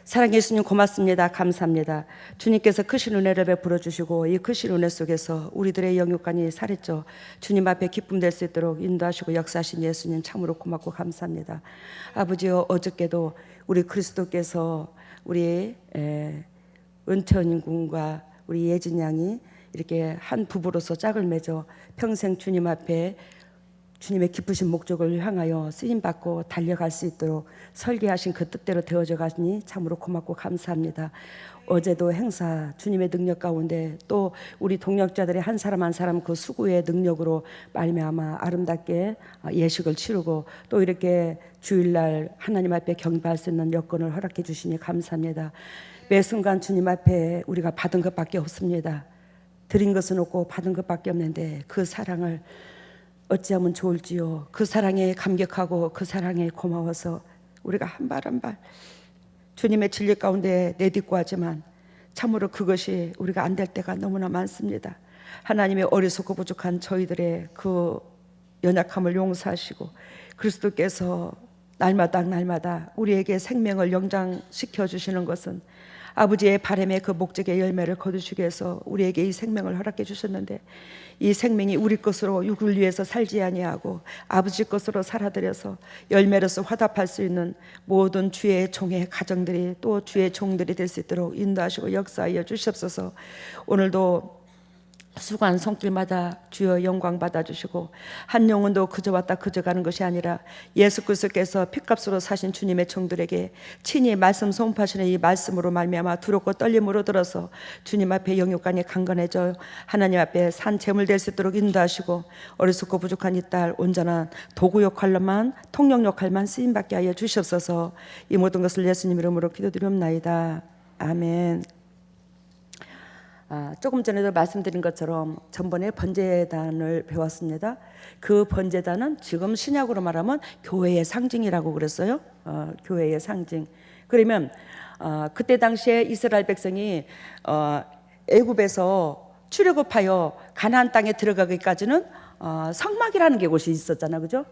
사랑해 예수님 고맙습니다. 감사합니다. 주님께서 크신 은혜를 베풀어 주시고 이 크신 은혜 속에서 우리들의 영육간이 살했죠. 주님 앞에 기쁨 될 수 있도록 인도하시고 역사하신 예수님 참으로 고맙고 감사합니다. 아버지여, 어저께도 우리 그리스도께서 우리 은천인 군과 우리 예진 양이 이렇게 한 부부로서 짝을 맺어 평생 주님 앞에 주님의 기쁘신 목적을 향하여 쓰임받고 달려갈 수 있도록 설계하신 그 뜻대로 되어져 가니 참으로 고맙고 감사합니다. 어제도 행사 주님의 능력 가운데 또 우리 동역자들의 한 사람 한 사람 그 수고의 능력으로 말미암아 아름답게 예식을 치르고 또 이렇게 주일날 하나님 앞에 경배할 수 있는 여건을 허락해 주시니 감사합니다. 매 순간 주님 앞에 우리가 받은 것밖에 없습니다. 드린 것은 없고 받은 것밖에 없는데 그 사랑을 어찌하면 좋을지요. 그 사랑에 감격하고 그 사랑에 고마워서 우리가 한 발 한 발 주님의 진리 가운데 내딛고 하지만 참으로 그것이 우리가 안 될 때가 너무나 많습니다. 하나님의 어리석고 부족한 저희들의 그 연약함을 용서하시고 그리스도께서 날마다 우리에게 생명을 영장시켜 주시는 것은 아버지의 바람의 그 목적의 열매를 거두시기 위해서 우리에게 이 생명을 허락해 주셨는데 이 생명이 우리 것으로 육을 위해서 살지 아니하고 아버지 것으로 살아들여서 열매로서 화답할 수 있는 모든 주의 종의 가정들이 또 주의 종들이 될 수 있도록 인도하시고 역사하여 주시옵소서. 오늘도 수고한 손길마다 주여 영광 받아주시고 한 영혼도 그저 왔다 그저 가는 것이 아니라 예수 그리스도께서 핏값으로 사신 주님의 종들에게 친히 말씀 선포하시는 이 말씀으로 말미암아 두렵고 떨림으로 들어서 주님 앞에 영육간이 강건해져 하나님 앞에 산 제물 될 수 있도록 인도하시고 어리석고 부족한 이 딸 온전한 도구 역할로만 통역 역할만 쓰임받게 하여 주시옵소서. 이 모든 것을 예수님 이름으로 기도드리옵나이다. 아멘. 조금 전에도 말씀드린 것처럼 전번에 번제단을 배웠습니다. 그 번제단은 지금 신약으로 말하면 교회의 상징이라고 그랬어요. 교회의 상징. 그러면 그때 당시에 이스라엘 백성이 애굽에서 출애굽하여 가나안 땅에 들어가기까지는 성막이라는 게 곳이 있었잖아, 그죠?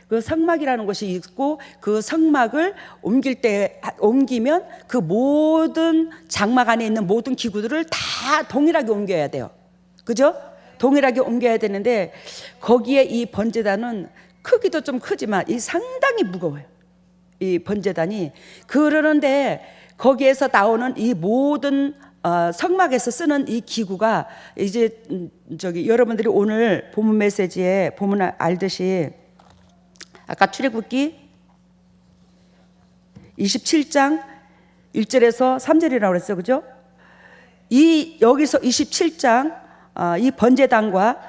그 성막이라는 곳이 있고 그 성막을 옮기면 그 모든 장막 안에 있는 모든 기구들을 다 동일하게 옮겨야 돼요. 그죠? 동일하게 옮겨야 되는데 거기에 이 번제단은 크기도 좀 크지만 이 상당히 무거워요. 이 번제단이. 그러는데 거기에서 나오는 이 모든 성막에서 쓰는 이 기구가 이제 여러분들이 오늘 본문 메시지에 보면 알듯이 아까 출애굽기 27장 1절에서 3절이라고 그랬어요. 그죠? 여기서 27장 이 번제단과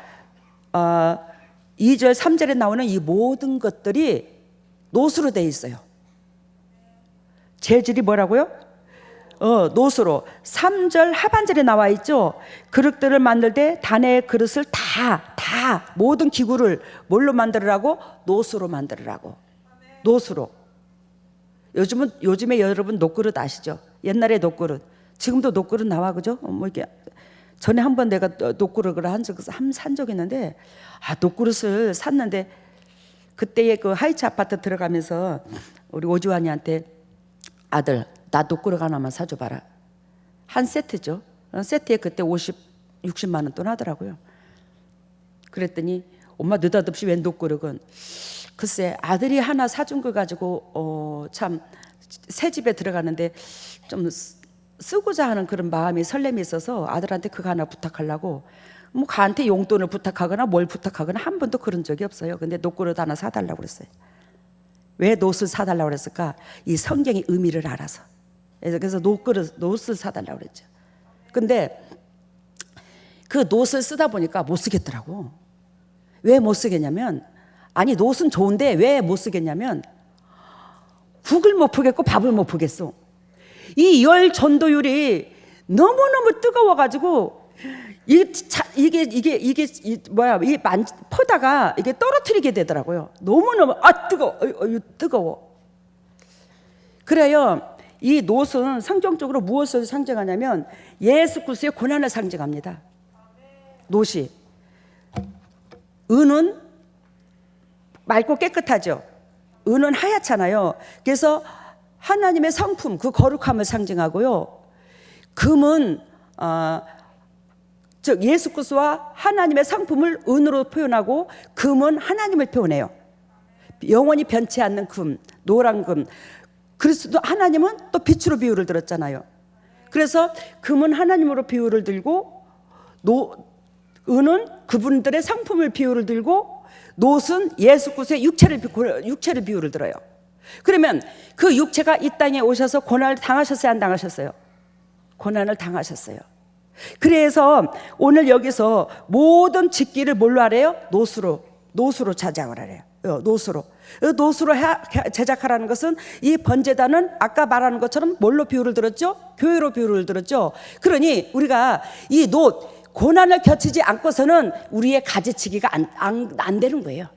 2절 3절에 나오는 이 모든 것들이 노수로 되어 있어요. 재질이 뭐라고요? 노수로. 3절 하반절에 나와 있죠. 그릇들을 만들 때 단의 그릇을 다 모든 기구를 뭘로 만들으라고? 노수로 만들으라고. 노수로. 요즘에 여러분 녹그릇 아시죠? 옛날에 녹그릇. 지금도 녹그릇 나와, 그죠? 뭐 이렇게 전에 한번 내가 녹그릇을 산 적이 있는데 녹그릇을 샀는데 그때의 그 하이츠 아파트 들어가면서 우리 오지환이한테 아들 나 녹그릇 하나만 사줘봐라. 한 세트죠. 세트에 그때 60만 원 돈 하더라고요. 그랬더니 엄마 느닷없이 웬 녹그릇은 글쎄 아들이 하나 사준 거 가지고 참 새 집에 들어가는데 좀 쓰고자 하는 그런 마음이 설렘이 있어서 아들한테 그거 하나 부탁하려고 뭐 가한테 용돈을 부탁하거나 뭘 부탁하거나 한 번도 그런 적이 없어요. 근데 녹그릇 하나 사달라고 그랬어요. 왜 노스 사달라고 그랬을까? 이 성경의 의미를 알아서. 그래서 노스 사달라고 그랬죠. 근데 그 노스를 쓰다 보니까 못 쓰겠더라고. 왜 못 쓰겠냐면 아니 노스는 좋은데 왜 못 쓰겠냐면 국을 못 푸겠고 밥을 못 푸겠어. 이 열 전도율이 너무너무 뜨거워가지고 이게 뭐야 이 퍼다가 이게 떨어뜨리게 되더라고요. 너무너무 뜨거워. 그래요. 이 노스는 성경적으로 무엇을 상징하냐면 예수 그리스도의 고난을 상징합니다. 노시. 은은 맑고 깨끗하죠. 은은 하얗잖아요. 그래서 하나님의 성품, 그 거룩함을 상징하고요. 금은 즉 예수 그리스도와 하나님의 성품을 은으로 표현하고, 금은 하나님을 표현해요. 영원히 변치 않는 금, 노란 금. 그리스도 하나님은 또 빛으로 비유를 들었잖아요. 그래서 금은 하나님으로 비유를 들고, 은은 그분들의 성품을 비유를 들고, 놋은 예수 그리스도의 육체를 비유를 들어요. 그러면 그 육체가 이 땅에 오셔서 고난을 당하셨어요, 안 당하셨어요? 고난을 당하셨어요. 그래서 오늘 여기서 모든 직기를 뭘로 하래요? 놋으로 제작을 하래요. 놋으로 제작하라는 것은, 이 번제단은 아까 말하는 것처럼 뭘로 비유를 들었죠? 교회로 비유를 들었죠. 그러니 우리가 이 고난을 겪지 않고서는 우리의 가지치기가 안 되는 거예요.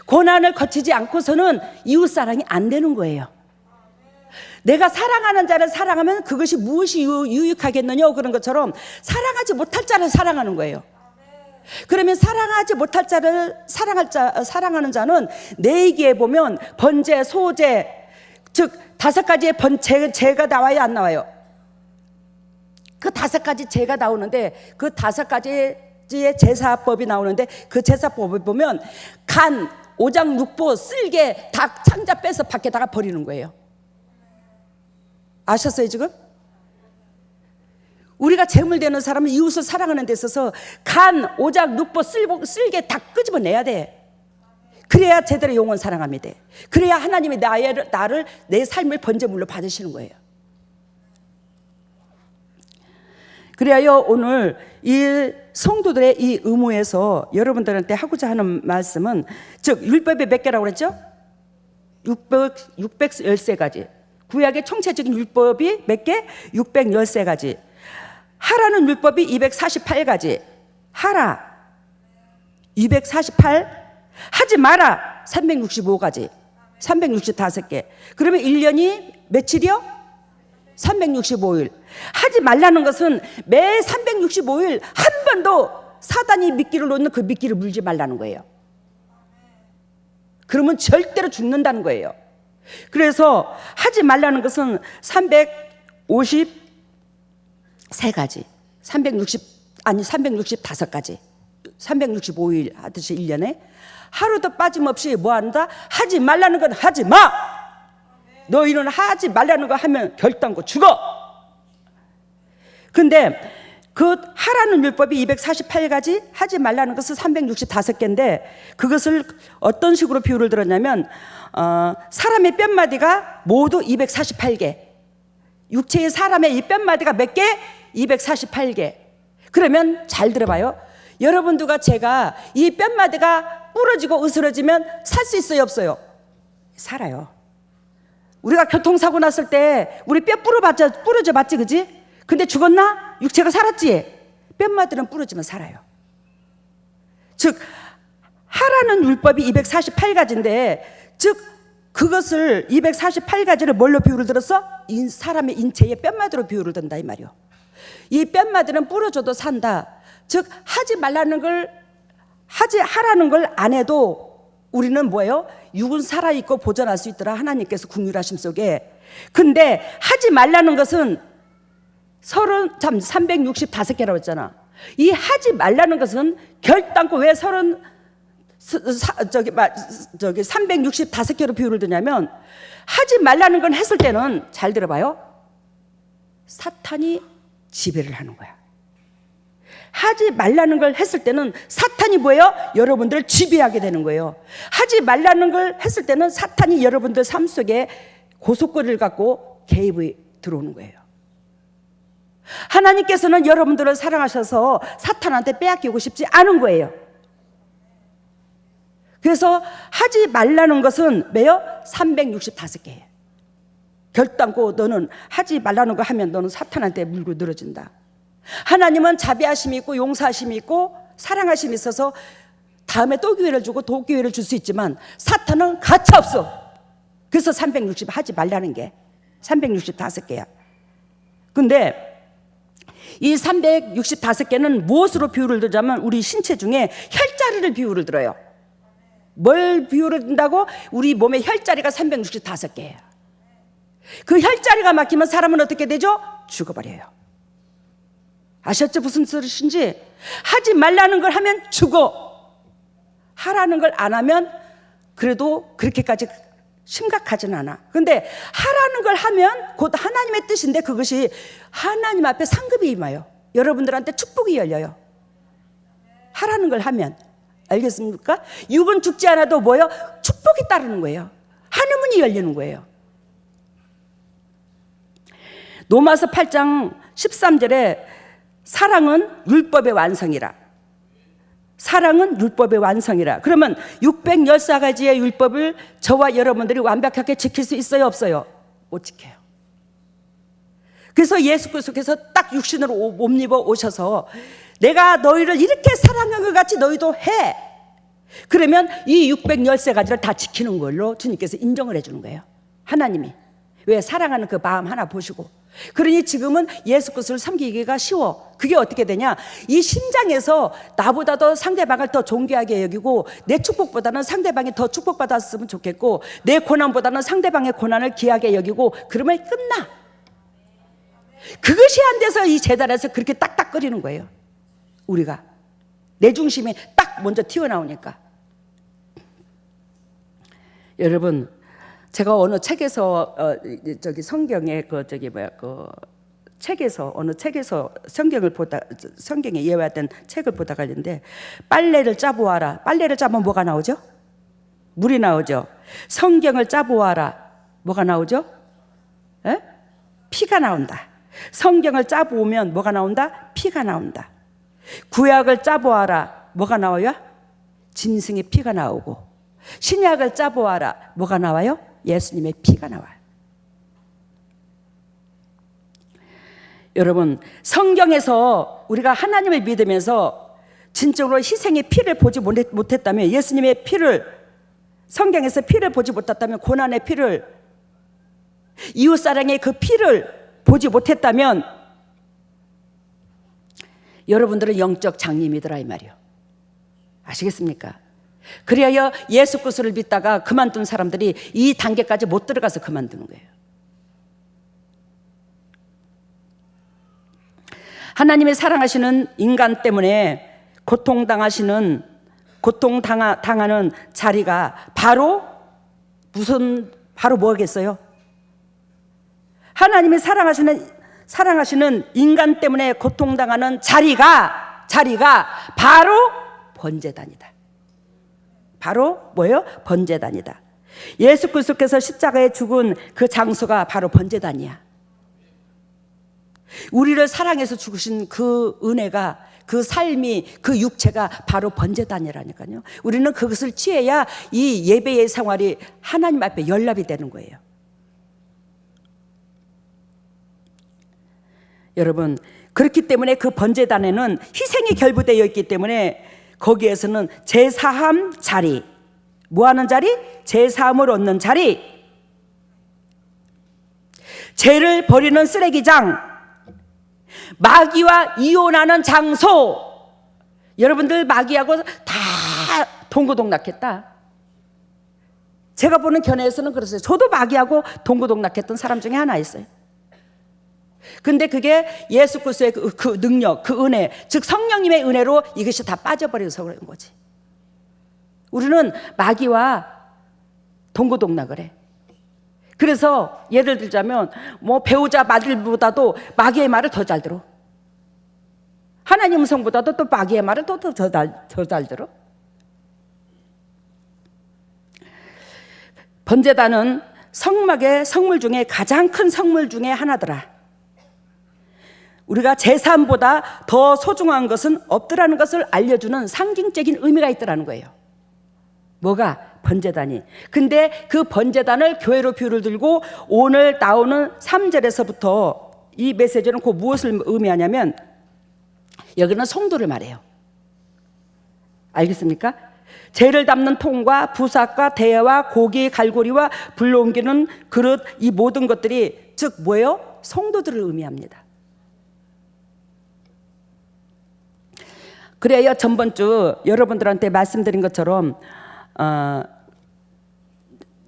고난을 거치지 않고서는 이웃사랑이 안 되는 거예요. 내가 사랑하는 자를 사랑하면 그것이 무엇이 유익하겠느냐, 그런 것처럼 사랑하지 못할 자를 사랑하는 거예요. 그러면 사랑하지 못할 자를 사랑하는 자는 내기에 보면 번제, 소제, 즉 5가지의 제가 나와요, 안 나와요? 그 5가지 제가 나오는데, 그 5가지의 제사법이 나오는데, 그 제사법을 보면 간, 오장, 육보, 쓸개, 닭, 창자 빼서 밖에다가 버리는 거예요. 아셨어요 지금? 우리가 재물되는 사람은 이웃을 사랑하는 데 있어서 간, 오장, 육보, 쓸개 다 끄집어내야 돼. 그래야 제대로 영혼 사랑함이 돼. 그래야 하나님이 나를 내 삶을 번제물로 받으시는 거예요. 그래야 오늘 이 성도들의 이 의무에서 여러분들한테 하고자 하는 말씀은, 즉 율법이 몇 개라고 그랬죠? 613가지. 구약의 총체적인 율법이 몇 개? 613가지. 하라는 율법이 248가지. 하라 248, 하지 마라 365가지. 365개. 그러면 1년이 며칠이요? 365일. 하지 말라는 것은 매 365일 한 번도 사단이 미끼를 놓는 그 미끼를 물지 말라는 거예요. 그러면 절대로 죽는다는 거예요. 그래서 하지 말라는 것은 353가지. 365가지. 365일 하듯이 1년에 하루도 빠짐없이 뭐 한다? 하지 말라는 건 하지 마! 너희는 하지 말라는 거 하면 결단코 죽어! 근데 그 하라는 율법이 248가지, 하지 말라는 것은 365개인데, 그것을 어떤 식으로 비유를 들었냐면, 사람의 뼘마디가 모두 248개. 육체의 사람의 이 뼘마디가 몇 개? 248개. 그러면 잘 들어봐요. 여러분들과 제가 이 뼘마디가 부러지고 으스러지면 살 수 있어요, 없어요? 살아요. 우리가 교통사고 났을 때 우리 뼈 부러져 봤지, 그지? 근데 죽었나? 육체가 살았지? 뼘마디는 부러지면 살아요. 즉 하라는 율법이 248가지인데, 즉 그것을 248가지를 뭘로 비유를 들었어? 사람의 인체의 뼘마디로 비유를 든다 이 말이요. 이 뼘마디는 부러져도 산다. 즉 하라는 걸 안 해도 우리는 뭐예요? 육은 살아있고 보존할 수 있더라, 하나님께서 긍휼하심 속에. 근데 하지 말라는 것은 365개라고 했잖아. 이 하지 말라는 것은 결단코 왜 365개로 비유를 드냐면, 하지 말라는 건 했을 때는, 잘 들어봐요, 사탄이 지배를 하는 거야. 하지 말라는 걸 했을 때는 사탄이 뭐예요? 여러분들을 지배하게 되는 거예요. 하지 말라는 걸 했을 때는 사탄이 여러분들 삶 속에 고속거리를 갖고 개입이 들어오는 거예요. 하나님께서는 여러분들을 사랑하셔서 사탄한테 빼앗기고 싶지 않은 거예요. 그래서 하지 말라는 것은 뭐예요? 365개예요. 결단코 너는 하지 말라는 거 하면 너는 사탄한테 물고 늘어진다. 하나님은 자비하심이 있고 용서하심이 있고 사랑하심이 있어서 다음에 또 기회를 주고 또 기회를 줄 수 있지만, 사탄은 가차 없어. 그래서 360 하지 말라는 게 365개야. 근데 이 365개는 무엇으로 비유를 들자면, 우리 신체 중에 혈자리를 비유를 들어요. 뭘 비유를 든다고? 우리 몸의 혈자리가 365개예요. 그 혈자리가 막히면 사람은 어떻게 되죠? 죽어버려요. 아셨죠? 무슨 소리신지? 하지 말라는 걸 하면 죽어. 하라는 걸 안 하면 그래도 그렇게까지 심각하진 않아. 근데 하라는 걸 하면 곧 하나님의 뜻인데 그것이 하나님 앞에 상급이 임해요. 여러분들한테 축복이 열려요. 하라는 걸 하면. 알겠습니까? 육은 죽지 않아도 뭐요? 축복이 따르는 거예요. 하늘문이 열리는 거예요. 로마서 8장 13절에 사랑은 율법의 완성이라. 사랑은 율법의 완성이라. 그러면 614가지의 율법을 저와 여러분들이 완벽하게 지킬 수 있어요? 없어요? 못 지켜요. 그래서 예수 그리스도께서 딱 육신으로 옷 입어 오셔서 내가 너희를 이렇게 사랑한 것 같이 너희도 해. 그러면 이 613가지를 다 지키는 걸로 주님께서 인정을 해주는 거예요. 하나님이. 왜? 사랑하는 그 마음 하나 보시고. 그러니 지금은 예수 그리스도를 섬기기가 쉬워. 그게 어떻게 되냐? 이 심장에서 나보다도 상대방을 더 존귀하게 여기고 내 축복보다는 상대방이 더 축복받았으면 좋겠고 내 고난보다는 상대방의 고난을 귀하게 여기고 그러면 끝나. 그것이 안 돼서 이 재단에서 그렇게 딱딱거리는 거예요. 우리가 내 중심이 딱 먼저 튀어나오니까. 여러분, 제가 어느 책에서 성경에 책에서 어느 책에서 성경에 예화된 책을 보다가 있는데 빨래를 짜보아라. 빨래를 짜면 뭐가 나오죠? 물이 나오죠. 성경을 짜보아라. 뭐가 나오죠? 에? 피가 나온다. 성경을 짜보면 뭐가 나온다? 피가 나온다. 구약을 짜보아라. 뭐가 나와요? 짐승의 피가 나오고 신약을 짜보아라. 뭐가 나와요? 예수님의 피가 나와요. 여러분, 성경에서 우리가 하나님을 믿으면서 진정으로 희생의 피를 보지 못했다면, 예수님의 피를, 성경에서 피를 보지 못했다면, 고난의 피를, 이웃사랑의 그 피를 보지 못했다면 여러분들은 영적 장님이더라 이 말이요. 아시겠습니까? 그래야 예수 그리스도를 믿다가 그만둔 사람들이 이 단계까지 못 들어가서 그만두는 거예요. 하나님의 사랑하시는 인간 때문에 고통당하는 자리가 바로 바로 뭐겠어요? 하나님의 사랑하시는 인간 때문에 고통당하는 자리가 바로 번제단이다. 바로 뭐예요? 번제단이다. 예수 그리스도께서 십자가에 죽은 그 장소가 바로 번제단이야. 우리를 사랑해서 죽으신 그 은혜가, 그 삶이, 그 육체가 바로 번제단이라니까요. 우리는 그것을 취해야 이 예배의 생활이 하나님 앞에 연락이 되는 거예요. 여러분, 그렇기 때문에 그 번제단에는 희생이 결부되어 있기 때문에 거기에서는 제사함 자리, 뭐하는 자리? 제사함을 얻는 자리, 죄를 버리는 쓰레기장, 마귀와 이혼하는 장소. 여러분들 마귀하고 다 동고동락했다. 제가 보는 견해에서는 그랬어요. 저도 마귀하고 동고동락했던 사람 중에 하나 있어요. 근데 그게 예수 그리스도의 그 능력, 그 은혜, 즉 성령님의 은혜로 이것이 다 빠져버려서 그런 거지. 우리는 마귀와 동고동락을 해. 그래서 예를 들자면 뭐 배우자 말보다도 마귀의 말을 더 잘 들어. 하나님 음성보다도 또 마귀의 말을 더 잘 들어. 번제단은 성막의 성물 중에 가장 큰 성물 중에 하나더라. 우리가 제사함보다 더 소중한 것은 없더라는 것을 알려주는 상징적인 의미가 있더라는 거예요. 뭐가? 번제단이. 근데 그 번제단을 교회로 비유를 들고 오늘 나오는 3절에서부터 이 메시지는 그 무엇을 의미하냐면 여기는 성도를 말해요. 알겠습니까? 죄를 담는 통과 부삭과 대야와 고기, 갈고리와 불로 옮기는 그릇, 이 모든 것들이 즉 뭐예요? 성도들을 의미합니다. 그래야 전번 주 여러분들한테 말씀드린 것처럼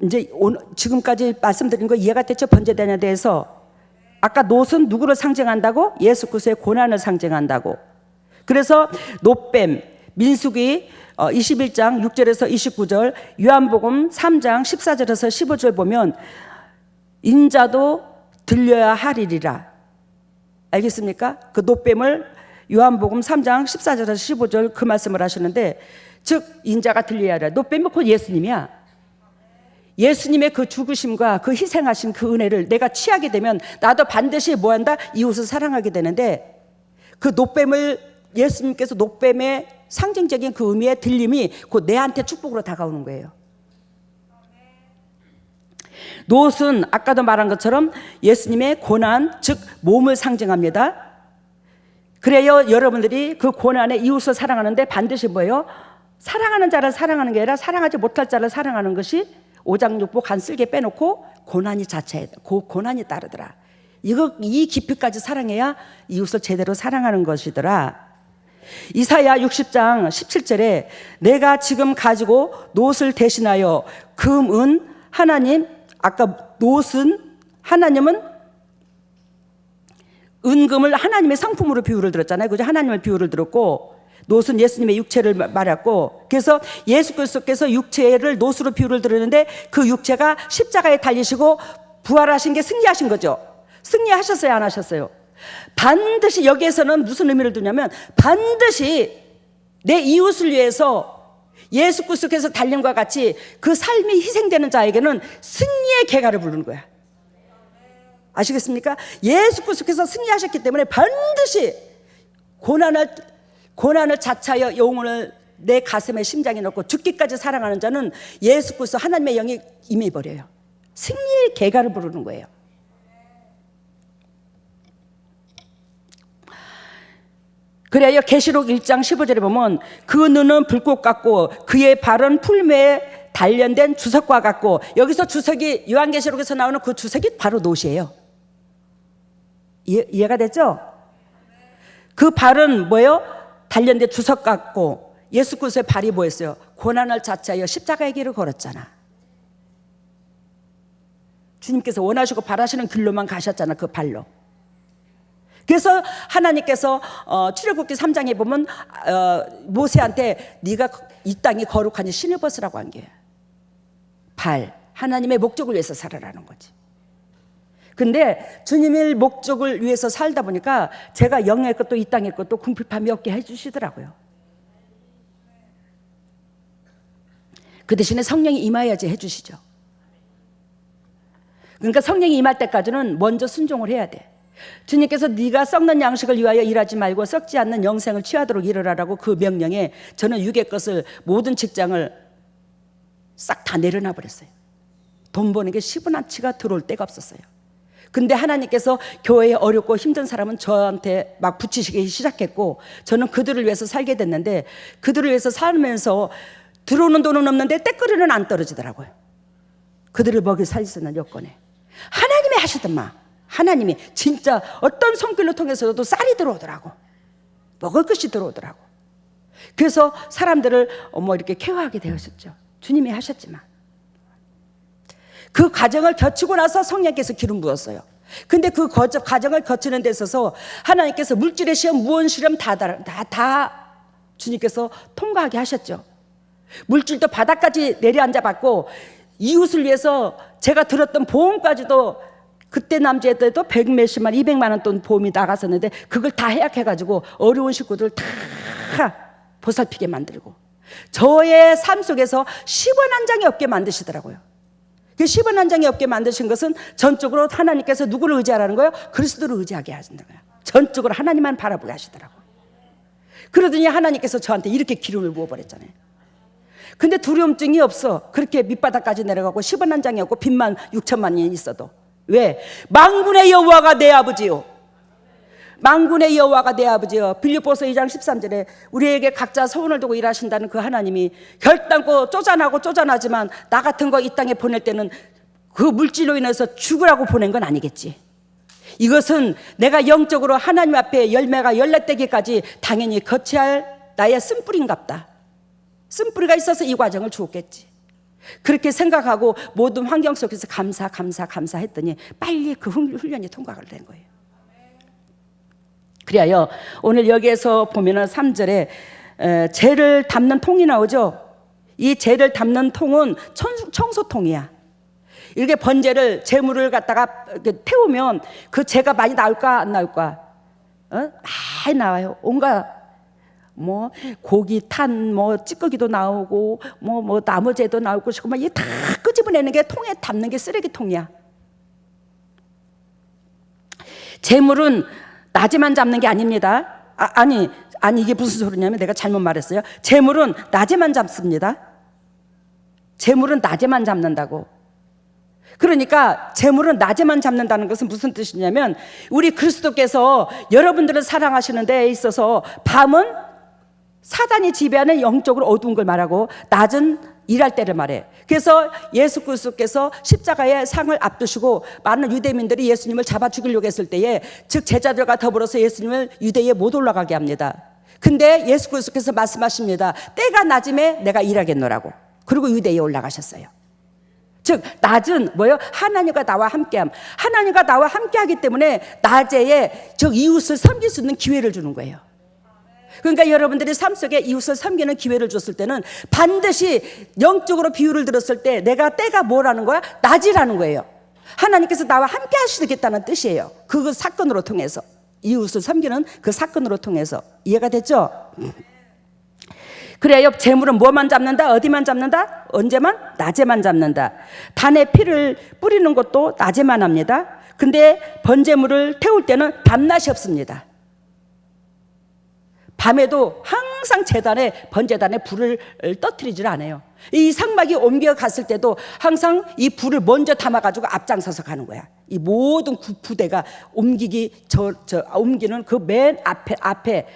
이제 지금까지 말씀드린 거 이해가 됐죠? 번제단에 대해서. 아까 놋은 누구를 상징한다고? 예수 그리스도의 고난을 상징한다고. 그래서 놋뱀, 민수기 21장 6절에서 29절, 요한복음 3장 14절에서 15절 보면 인자도 들려야 하리리라. 알겠습니까? 그 놋뱀을 요한복음 3장 14절에서 15절 그 말씀을 하시는데, 즉 인자가 들려야 하리라. 놋뱀이 곧 예수님이야. 예수님의 그 죽으심과 그 희생하신 그 은혜를 내가 취하게 되면 나도 반드시 뭐한다? 이웃을 사랑하게 되는데, 그 놋뱀을 예수님께서 놋뱀의 상징적인 그 의미의 들림이 곧 내한테 축복으로 다가오는 거예요. 놋은 아까도 말한 것처럼 예수님의 고난, 즉 몸을 상징합니다. 그래요, 여러분들이 그 고난에 이웃을 사랑하는데 반드시 뭐예요? 사랑하는 자를 사랑하는 게 아니라 사랑하지 못할 자를 사랑하는 것이 오장육부 간쓸게 빼놓고 고난이 자체에 고난이 따르더라. 이 깊이까지 사랑해야 이웃을 제대로 사랑하는 것이더라. 이사야 60장 17절에 내가 지금 가지고 놋을 대신하여 금, 은, 하나님, 아까 놋은 하나님은 은금을 하나님의 상품으로 비유를 들었잖아요. 그죠? 하나님을 비유를 들었고, 놋은 예수님의 육체를 말했고, 그래서 예수 그리스도께서 육체를 놋으로 비유를 들었는데 그 육체가 십자가에 달리시고 부활하신 게 승리하신 거죠. 승리하셨어요, 안 하셨어요? 반드시 여기에서는 무슨 의미를 두냐면, 반드시 내 이웃을 위해서 예수 그리스도께서 달림과 같이 그 삶이 희생되는 자에게는 승리의 계가를 부르는 거야. 아시겠습니까? 예수 그리스도께서 승리하셨기 때문에 반드시 고난을 자처하여 영혼을 내 가슴에 심장에 넣고 죽기까지 사랑하는 자는 예수 그리스도 하나님의 영이 임해버려요. 승리의 계가를 부르는 거예요. 그래요, 계시록 1장 15절에 보면 그 눈은 불꽃 같고 그의 발은 풀매에 단련된 주석과 같고, 여기서 주석이 요한계시록에서 나오는 그 주석이 바로 놋이에요. 이해가 됐죠? 그 발은 뭐예요? 단련된 주석 같고, 예수 그리스도의 발이 뭐였어요? 고난을 자처하여 십자가의 길을 걸었잖아. 주님께서 원하시고 바라시는 길로만 가셨잖아, 그 발로. 그래서 하나님께서 출애굽기 3장에 보면 모세한테 네가 이 땅이 거룩하니 신을 벗으라고 한 게 발, 하나님의 목적을 위해서 살아라는 거지. 근데 주님의 목적을 위해서 살다 보니까 제가 영의 것도 이 땅의 것도 궁핍함이 없게 해주시더라고요. 그 대신에 성령이 임하여야지 해주시죠. 그러니까 성령이 임할 때까지는 먼저 순종을 해야 돼. 주님께서 네가 썩는 양식을 위하여 일하지 말고 썩지 않는 영생을 취하도록 일하라고 그 명령에 저는 육의 것을, 모든 직장을 싹 다 내려놔 버렸어요. 돈 버는 게 10원 한 치가 들어올 데가 없었어요. 근데 하나님께서 교회에 어렵고 힘든 사람은 저한테 막 붙이시기 시작했고, 저는 그들을 위해서 살게 됐는데, 그들을 위해서 살면서 들어오는 돈은 없는데 때거리는 안 떨어지더라고요. 그들을 먹이 살 수 있는 여건에 하나님이 하시더만. 하나님이 진짜 어떤 손길로 통해서도 쌀이 들어오더라고. 먹을 것이 들어오더라고. 그래서 사람들을 이렇게 케어하게 되었었죠. 주님이 하셨지만. 그 과정을 거치고 나서 성령께서 기름 부었어요. 근데 그 과정을 거치는 데 있어서 하나님께서 물질의 시험, 무언 시험 다 주님께서 통과하게 하셨죠. 물질도 바닥까지 내려앉아 봤고, 이웃을 위해서 제가 들었던 보험까지도, 그때 남자애 때도 100몇십만, 200만 원 돈 보험이 나갔었는데 그걸 다 해약해가지고 어려운 식구들 다 보살피게 만들고, 저의 삶 속에서 10원 한 장이 없게 만드시더라고요. 그 10원 한 장이 없게 만드신 것은 전적으로 하나님께서 누구를 의지하라는 거예요? 그리스도를 의지하게 하신다는 거예요. 전적으로 하나님만 바라보게 하시더라고요. 그러더니 하나님께서 저한테 이렇게 기름을 부어버렸잖아요. 근데 두려움증이 없어. 그렇게 밑바닥까지 내려가고 10원 한 장이 없고 빚만 6천만 원이 있어도. 왜? 만군의 여호와가 내 아버지요. 만군의 여호와가 내 아버지요. 빌립보서 2장 13절에 우리에게 각자 소원을 두고 일하신다는 그 하나님이 결단코 쪼잔하지만 나 같은 거 이 땅에 보낼 때는 그 물질로 인해서 죽으라고 보낸 건 아니겠지. 이것은 내가 영적으로 하나님 앞에 열매가 열렛되기까지 당연히 거쳐야 할 나의 쓴뿌리인갑다. 쓴뿌리가 있어서 이 과정을 주었겠지. 그렇게 생각하고 모든 환경 속에서 감사했더니 빨리 그 훈련이 통과가 된 거예요. 그래요. 오늘 여기에서 보면은 3절에 재를 담는 통이 나오죠. 이 재를 담는 통은 청소통이야. 이렇게 번제를 재물을 갖다가 태우면 그 재가 많이 나올까 안 나올까? 많이 나와요. 온갖 뭐 고기 탄 뭐 찌꺼기도 나오고 뭐 나무재도 나오고 막 이게 다 끄집어내는 게 통에 담는 게 쓰레기통이야. 재물은 낮에만 잡는 게 아닙니다. 아니 이게 무슨 소리냐면 내가 잘못 말했어요. 재물은 낮에만 잡습니다. 재물은 낮에만 잡는다고. 그러니까 재물은 낮에만 잡는다는 것은 무슨 뜻이냐면 우리 그리스도께서 여러분들을 사랑하시는 데에 있어서 밤은 사단이 지배하는 영적으로 어두운 걸 말하고 낮은 일할 때를 말해. 그래서 예수 그리스도께서 십자가의 상을 앞두시고 많은 유대민들이 예수님을 잡아 죽이려고 했을 때에 즉 제자들과 더불어서 예수님을 유대에 못 올라가게 합니다. 근데 예수 그리스도께서 말씀하십니다. 때가 낮음에 내가 일하겠노라고. 그리고 유대에 올라가셨어요. 즉 낮은 뭐예요? 하나님과 나와 함께함. 하나님과 나와 함께하기 때문에 낮에 즉 이웃을 섬길 수 있는 기회를 주는 거예요. 그러니까 여러분들이 삶 속에 이웃을 섬기는 기회를 줬을 때는 반드시 영적으로 비유를 들었을 때 내가 때가 뭐라는 거야? 낮이라는 거예요. 하나님께서 나와 함께 하시겠다는 뜻이에요. 그 사건으로 통해서 이웃을 섬기는 그 사건으로 통해서. 이해가 됐죠? 그래요. 재물은 뭐만 잡는다? 어디만 잡는다? 언제만? 낮에만 잡는다. 단의 피를 뿌리는 것도 낮에만 합니다. 근데 번제물을 태울 때는 밤낮이 없습니다. 밤에도 항상 번제단에 불을 떠뜨리질 않아요. 이 상막이 옮겨갔을 때도 항상 이 불을 먼저 담아가지고 앞장서서 가는 거야. 이 모든 부대가 옮기는 그 맨 앞에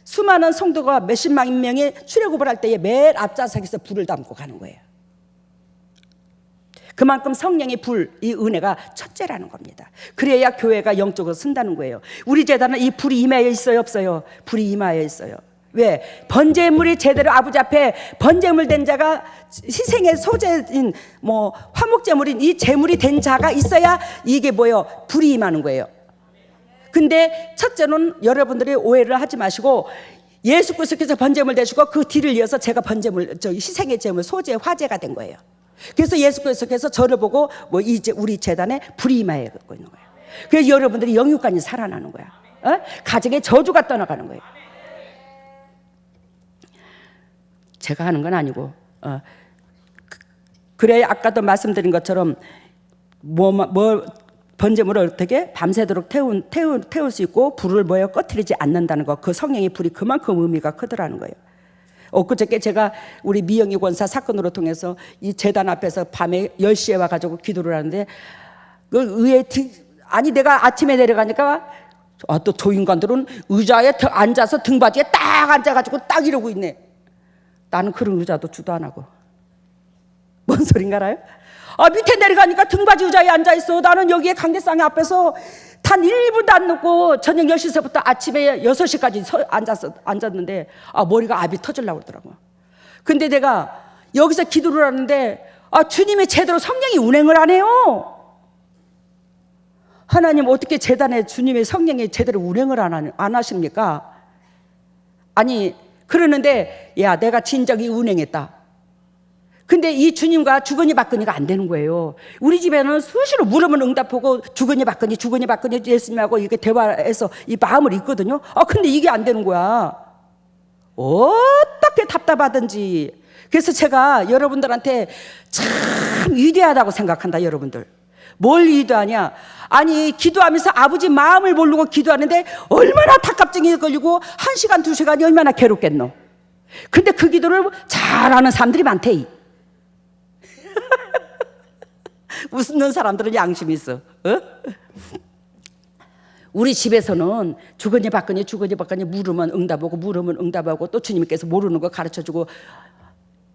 수많은 성도가 몇십만 명이 출애굽을 할 때에 맨 앞좌석에서 불을 담고 가는 거예요. 그만큼 성령의 불, 이 은혜가 첫째라는 겁니다. 그래야 교회가 영적으로 쓴다는 거예요. 우리 제단은 이 불이 임하여 있어요, 없어요? 불이 임하여 있어요. 왜? 번제물이 제대로 아버지 앞에 번제물 된 자가 희생의 소재인 화목제물인 이 제물이 된 자가 있어야 이게 뭐예요? 불이 임하는 거예요. 근데 첫째는 여러분들이 오해를 하지 마시고 예수 그리스도께서 번제물 되시고 그 뒤를 이어서 제가 희생의 제물, 소재, 화제가 된 거예요. 그래서 예수 그리스도께서 저를 보고 이제 우리 재단에 불이 임하여 있는 거예요. 그래서 여러분들이 영육간이 살아나는 거야. 가정의 저주가 떠나가는 거예요. 제가 하는 건 아니고 그래야 아까도 말씀드린 것처럼 번제물을 어떻게 밤새도록 태울 수 있고 불을 꺼뜨리지 않는다는 거. 그 성령의 불이 그만큼 의미가 크더라는 거예요. 엊그저께 제가 우리 미영희 권사 사건으로 통해서 이 재단 앞에서 밤에 10시에 와가지고 기도를 하는데 내가 아침에 내려가니까 또 저 인간들은 의자에 앉아서 등받이에 딱 앉아가지고 딱 이러고 있네. 나는 그런 의자도 주도 안 하고. 뭔 소린가 알아요? 밑에 내려가니까 등받이 의자에 앉아있어. 나는 여기에 강대상에 앞에서 단 1분도 안 놓고 저녁 10시서부터 아침에 6시까지 앉았는데 머리가 압이 터지려고 그러더라고요. 근데 내가 여기서 기도를 하는데 주님이 제대로 성령이 운행을 안 해요. 하나님 어떻게 재단에 주님의 성령이 제대로 운행을 안 하십니까? 아니 그러는데 내가 진작에 운행했다. 근데 이 주님과 주거니 받거니가 안 되는 거예요. 우리 집에는 수시로 물으면 응답하고 주거니 받거니 예수님하고 이렇게 대화해서 이 마음을 읽거든요. 근데 이게 안 되는 거야. 어떻게 답답하든지. 그래서 제가 여러분들한테 참 위대하다고 생각한다. 여러분들 뭘 위대하냐? 아니 기도하면서 아버지 마음을 모르고 기도하는데 얼마나 답답증이 걸리고 1시간 2시간이 얼마나 괴롭겠노. 근데 그 기도를 잘하는 사람들이 많대. 웃는 사람들은 양심이 있어. 우리 집에서는 주거니 받거니 물으면 응답하고 또 주님께서 모르는 거 가르쳐주고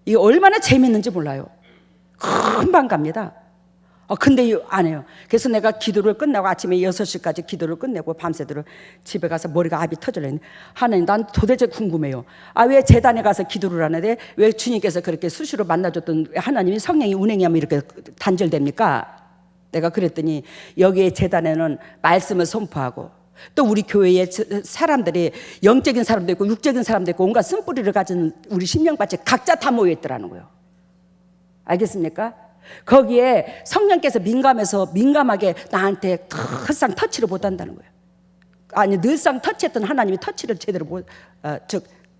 이게 얼마나 재밌는지 몰라요. 금방 갑니다. 근데 안 해요. 그래서 내가 기도를 끝나고 아침에 6시까지 기도를 끝내고 밤새도록 집에 가서 머리가 압이 터질랬는데, 하나님, 난 도대체 궁금해요. 왜 제단에 가서 기도를 하는데 왜 주님께서 그렇게 수시로 만나줬던 하나님이 성령이 운행하면 이렇게 단절됩니까? 내가 그랬더니 여기에 제단에는 말씀을 선포하고 또 우리 교회에 사람들이 영적인 사람도 있고 육적인 사람도 있고 온갖 쓴뿌리를 가진 우리 심령밭이 각자 다 모여있더라는 거예요. 알겠습니까? 거기에 성령께서 민감하게 나한테 늘상 터치를 못한다는 거예요. 아니, 늘상 터치했던 하나님이 터치를 제대로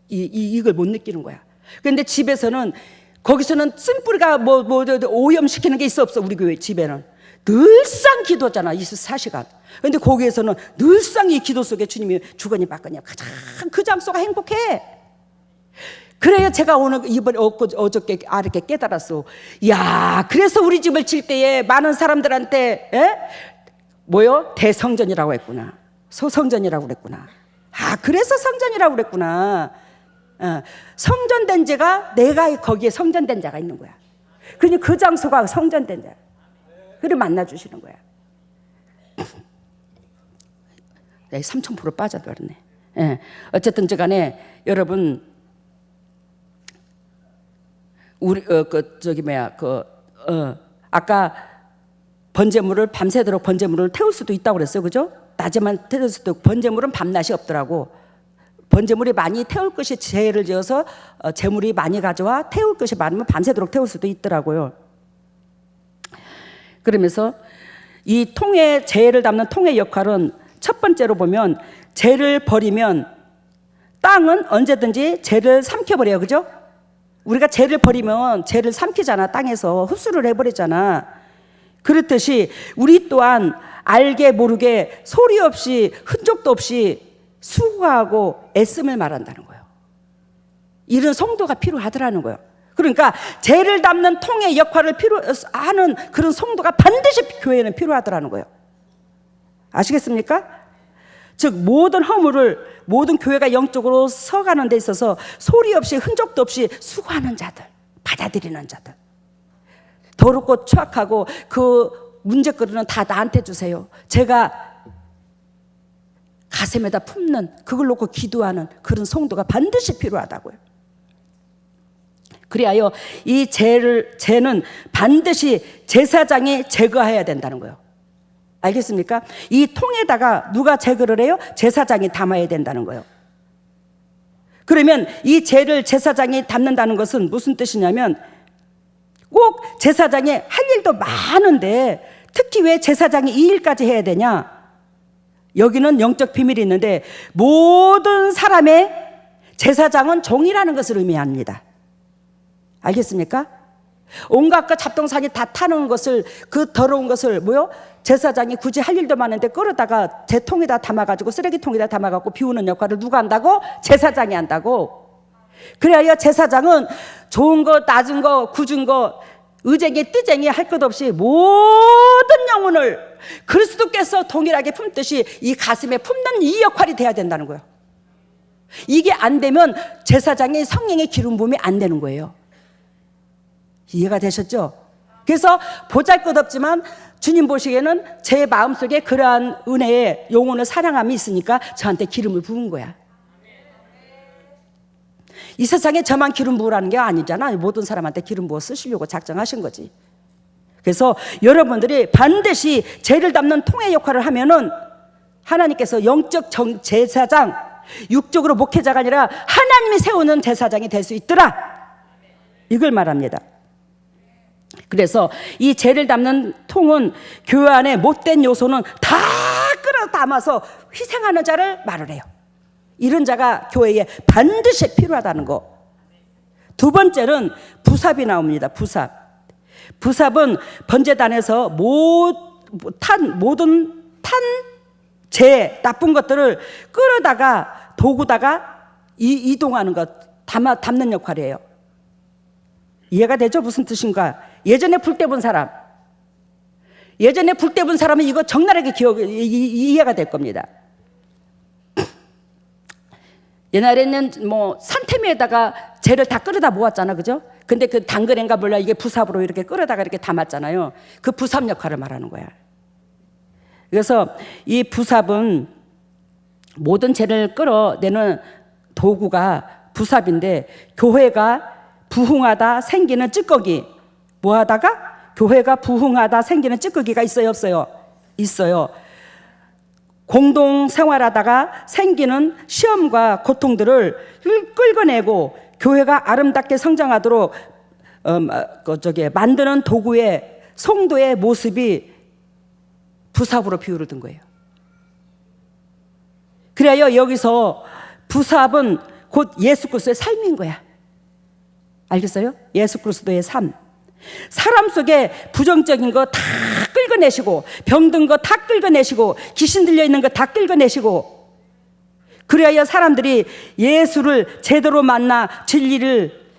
이걸 못 느끼는 거야. 그런데 집에서는, 거기서는 쓴뿌리가 오염시키는 게 있어 없어? 우리 교회 집에는 늘상 기도잖아, 24시간. 그런데 거기에서는 늘상 이 기도 속에 주님이 주거니 받거니 가장 그 장소가 행복해. 그래요. 제가 이번에 어저께 이렇게 깨달았어. 야, 그래서 우리 집을 칠 때에 많은 사람들한테 대성전이라고 했구나, 소성전이라고 그랬구나. 그래서 성전이라고 그랬구나. 성전된 자가, 내가 거기에 성전된 자가 있는 거야. 그러니 그 장소가 성전된 자. 그를 만나주시는 거야. 네, 3000% 빠져버렸네. 어쨌든 간에 여러분, 우리 아까 번제물을 밤새도록 번제물을 태울 수도 있다고 그랬어요, 그죠? 낮에만 태울 수도 있고, 번제물은 밤낮이 없더라고. 번제물이 많이 태울 것이 제를 지어서 제물이 많이 가져와 태울 것이 많으면 밤새도록 태울 수도 있더라고요. 그러면서 이 통에, 제를 담는 통의 역할은 첫 번째로 보면, 제를 버리면 땅은 언제든지 제를 삼켜버려요, 그죠? 우리가 죄를 버리면 죄를 삼키잖아. 땅에서 흡수를 해버리잖아. 그렇듯이 우리 또한 알게 모르게 소리 없이 흔적도 없이 수고하고 애씀을 말한다는 거예요. 이런 성도가 필요하더라는 거예요. 그러니까 죄를 담는 통의 역할을 하는 그런 성도가 반드시 교회에는 필요하더라는 거예요. 아시겠습니까? 즉 모든 허물을, 모든 교회가 영적으로 서가는 데 있어서 소리 없이 흔적도 없이 수고하는 자들, 받아들이는 자들, 더럽고 추악하고 그 문제거리는 다 나한테 주세요, 제가 가슴에다 품는, 그걸 놓고 기도하는 그런 성도가 반드시 필요하다고요. 그리하여 이 죄는 반드시 제사장이 제거해야 된다는 거예요. 알겠습니까? 이 통에다가 누가 제거를 해요? 제사장이 담아야 된다는 거예요. 그러면 이 죄를 제사장이 담는다는 것은 무슨 뜻이냐면, 꼭 제사장이 할 일도 많은데 특히 왜 제사장이 이 일까지 해야 되냐? 여기는 영적 비밀이 있는데, 모든 사람의 제사장은 종이라는 것을 의미합니다. 알겠습니까? 온갖 그 잡동사니 다 타는 것을, 그 더러운 것을 제사장이 굳이 할 일도 많은데 끌어다가 재통에다 담아가지고 쓰레기통에다 담아갖고 비우는 역할을 누가 한다고? 제사장이 한다고. 그래야 제사장은 좋은 거, 낮은 거, 굳은 거, 의쟁이 뜨쟁이 할 것 없이 모든 영혼을 그리스도께서 동일하게 품듯이 이 가슴에 품는 이 역할이 돼야 된다는 거예요. 이게 안 되면 제사장의 성령의 기름 부음이 안 되는 거예요. 이해가 되셨죠? 그래서 보잘것없지만 주님 보시기에는 제 마음속에 그러한 은혜의 영혼을 사랑함이 있으니까 저한테 기름을 부은 거야. 이 세상에 저만 기름 부으라는 게 아니잖아. 모든 사람한테 기름 부어 쓰시려고 작정하신 거지. 그래서 여러분들이 반드시 죄를 담는 통의 역할을 하면은 하나님께서 영적 제사장, 육적으로 목회자가 아니라 하나님이 세우는 제사장이 될 수 있더라, 이걸 말합니다. 그래서 이 죄를 담는 통은 교회 안에 못된 요소는 다 끌어 담아서 희생하는 자를 말을 해요. 이런 자가 교회에 반드시 필요하다는 거. 두 번째는 부삽이 나옵니다. 부삽은 번제단에서 모든 죄, 나쁜 것들을 끌어다가 도구다가 이동하는 것, 담는 역할이에요. 이해가 되죠? 무슨 뜻인가? 예전에 불 때 본 사람, 은 이거 적나라하게 이해가 될 겁니다. 옛날에는 산태미에다가 재를 다 끌어다 모았잖아, 그죠? 근데 그 당근인가 몰라 이게 부삽으로 이렇게 끌어다가 이렇게 담았잖아요. 그 부삽 역할을 말하는 거야. 그래서 이 부삽은 모든 죄를 끌어내는 도구가 부삽인데, 교회가 부흥하다 생기는 찌꺼기, 뭐 하다가? 교회가 부흥하다 생기는 찌꺼기가 있어요, 없어요? 있어요. 공동 생활하다가 생기는 시험과 고통들을 끌어내고 교회가 아름답게 성장하도록 만드는 도구의 성도의 모습이 부삽으로 비유를 든 거예요. 그래야 여기서 부삽은 곧 예수 그리스도의 삶인 거야. 알겠어요? 예수 그리스도의 삶. 사람 속에 부정적인 거 다 끌어내시고, 병든 거 다 끌어내시고, 귀신 들려 있는 거 다 끌어내시고, 그래야 사람들이 예수를 제대로 만나 진리를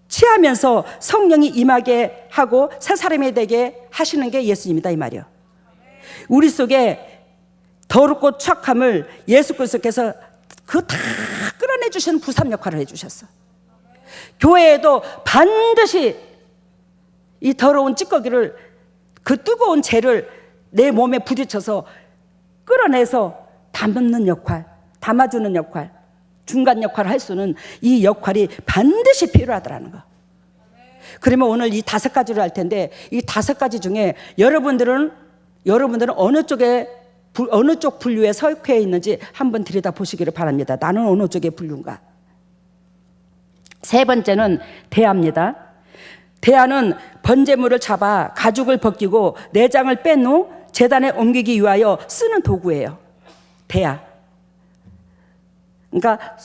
취하면서 성령이 임하게 하고 새 사람이 되게 하시는 게 예수님이다, 이 말이요. 우리 속에 더럽고 추악함을 예수 그리스도께서 그 다 끌어내 주시는 부삽 역할을 해주셨어. 교회에도 반드시 이 더러운 찌꺼기를, 그 뜨거운 재를 내 몸에 부딪혀서 끌어내서 담는 역할, 담아주는 역할, 중간 역할을 할 수는 이 역할이 반드시 필요하더라는 거. 그러면 오늘 이 5가지를 할 텐데, 이 5가지 중에 여러분들은 어느 쪽 분류에 속해 있는지 한번 들여다 보시기를 바랍니다. 나는 어느 쪽의 분류인가? 세 번째는 대야입니다. 대야는 번제물을 잡아 가죽을 벗기고 내장을 뺀 후 제단에 옮기기 위하여 쓰는 도구예요. 대야. 그러니까